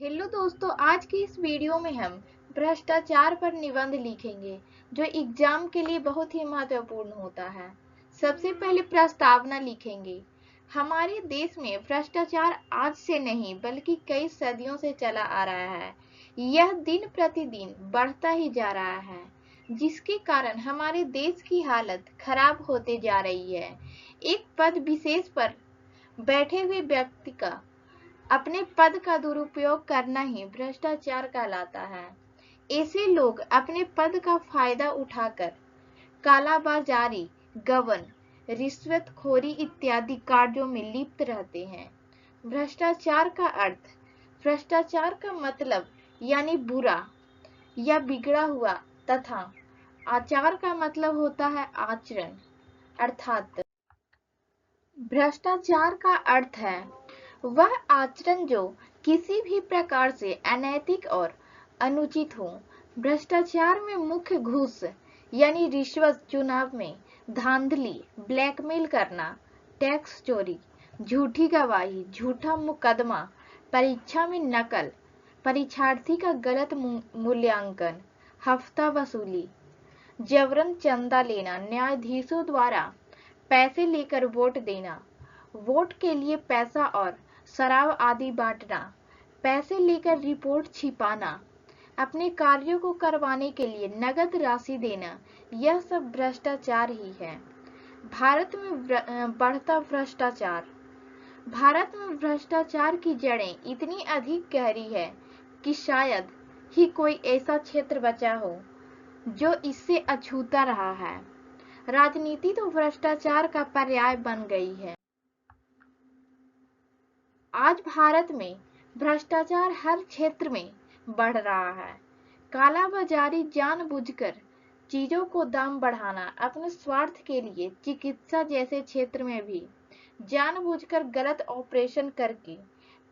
Hello दोस्तों, आज की इस वीडियो में हम भ्रष्टाचार पर निबंध लिखेंगे जो एग्जाम के लिए बहुत ही महत्वपूर्ण होता है। सबसे पहले प्रस्तावना लिखेंगे। हमारे देश में भ्रष्टाचार आज से नहीं बल्कि कई सदियों से चला आ रहा है। यह दिन प्रतिदिन बढ़ता ही जा रहा है, जिसके कारण हमारे देश की हालत खराब होते जा रही है। एक पद विशेष पर बैठे हुए व्यक्ति का अपने पद का दुरुपयोग करना ही भ्रष्टाचार कहलाता है। ऐसे लोग अपने पद का फायदा उठाकर कालाबाजारी, गबन, रिश्वतखोरी इत्यादि कार्यों में लिप्त रहते हैं। भ्रष्टाचार का अर्थ, भ्रष्टाचार का मतलब यानी बुरा या बिगड़ा हुआ तथा आचार का मतलब होता है आचरण। अर्थात भ्रष्टाचार का अर्थ है वह आचरण जो किसी भी प्रकार से अनैतिक और अनुचित हो। भ्रष्टाचार में मुख्य घूस यानी रिश्वत, चुनाव में धांधली, ब्लैकमेल करना, टैक्स चोरी, झूठी गवाही, झूठा मुकदमा, परीक्षा में नकल, परीक्षार्थी का गलत मूल्यांकन, हफ्ता वसूली, जबरन चंदा लेना, न्यायाधीशों द्वारा पैसे लेकर वोट देना, वोट के लिए पैसा और शराब आदि बांटना, पैसे लेकर रिपोर्ट छिपाना, अपने कार्यों को करवाने के लिए नगद राशि देना, यह सब भ्रष्टाचार ही है। भारत में बढ़ता भ्रष्टाचार। भारत में भ्रष्टाचार की जड़ें इतनी अधिक गहरी है कि शायद ही कोई ऐसा क्षेत्र बचा हो जो इससे अछूता रहा है। राजनीति तो भ्रष्टाचार का पर्याय बन गई है। आज भारत में भ्रष्टाचार हर क्षेत्र में बढ़ रहा है। कालाबाजारी, जानबूझकर चीजों को दाम बढ़ाना, अपने स्वार्थ के लिए चिकित्सा जैसे क्षेत्र में भी जानबूझकर गलत ऑपरेशन करके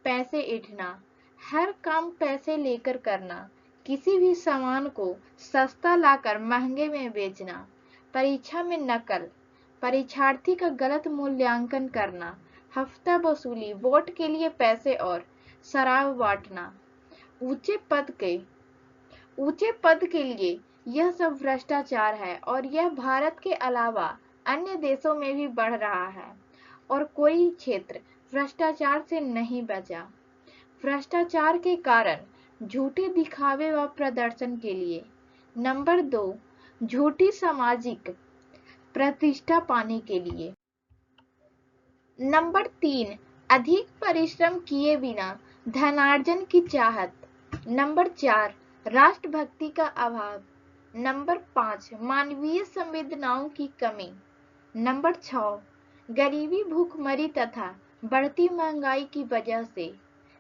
पैसे ऐंठना, हर काम पैसे लेकर करना, किसी भी सामान को सस्ता लाकर महंगे में बेचना, परीक्षा में नकल, परीक्षार्थी का गलत मूल्यांकन करना, हफ्ता वसूली, वोट के लिए पैसे और शराब बांटना, ऊंचे पद के लिए, यह सब भ्रष्टाचार है और यह भारत के अलावा अन्य देशों में भी बढ़ रहा है और कोई क्षेत्र भ्रष्टाचार से नहीं बचा। भ्रष्टाचार के कारण झूठे दिखावे व प्रदर्शन के लिए। नंबर 2, झूठी सामाजिक प्रतिष्ठा पाने के लिए। नंबर 3, अधिक परिश्रम किए बिना धनार्जन की चाहत। नंबर 4, राष्ट्रभक्ति का अभाव। नंबर 5, मानवीय संवेदनाओं की कमी। नंबर 6, गरीबी, भूखमरी तथा बढ़ती महंगाई की वजह से।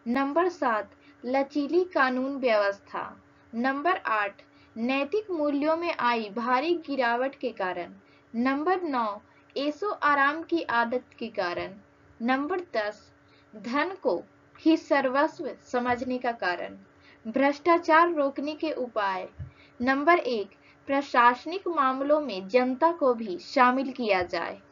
नंबर 7, लचीली कानून व्यवस्था। नंबर 8, नैतिक मूल्यों में आई भारी गिरावट के कारण। नंबर 9, ऐशो आराम की आदत के कारण। नंबर 10, धन को ही सर्वस्व समझने का कारण। भ्रष्टाचार रोकने के उपाय। नंबर 1, प्रशासनिक मामलों में जनता को भी शामिल किया जाए।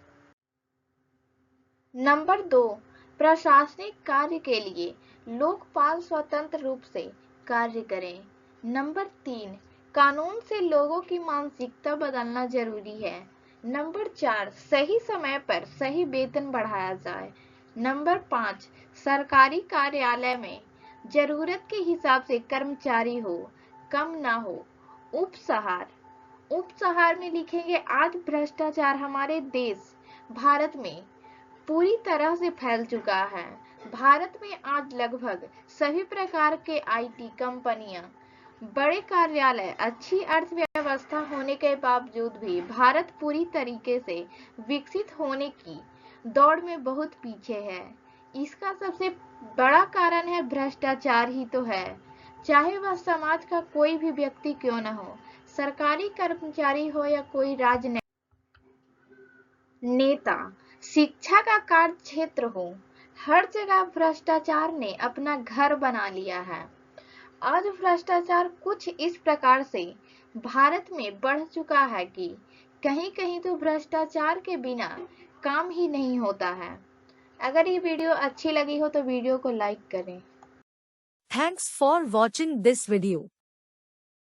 नंबर 2, प्रशासनिक कार्य के लिए लोकपाल स्वतंत्र रूप से कार्य करें। नंबर 3, कानून से लोगों की मानसिकता बदलना जरूरी है। नंबर 4, सही समय पर सही वेतन बढ़ाया जाए। नंबर 5, सरकारी कार्यालय में जरूरत के हिसाब से कर्मचारी हो, कम ना हो। उपसहार में लिखेंगे, आज भ्रष्टाचार हमारे देश भारत में पूरी तरह से फैल चुका है। भारत में आज लगभग सभी प्रकार के आईटी कंपनियां, बड़े कार्यालय, अच्छी अर्थव्यवस्था होने के बावजूद भी भारत पूरी तरीके से विकसित होने की दौड़ में बहुत पीछे है। इसका सबसे बड़ा कारण है भ्रष्टाचार ही तो है। चाहे वह समाज का कोई भी व्यक्ति क्यों न हो, सरकारी कर्मचारी हो या कोई राजनेता, नेता, शिक्षा का कार्य क्षेत्र हो, हर जगह भ्रष्टाचार ने अपना घर बना लिया है। आज भ्रष्टाचार कुछ इस प्रकार से भारत में बढ़ चुका है कि कहीं कहीं तो भ्रष्टाचार के बिना काम ही नहीं होता है। अगर ये वीडियो अच्छी लगी हो तो वीडियो को लाइक करें। Thanks for watching this video.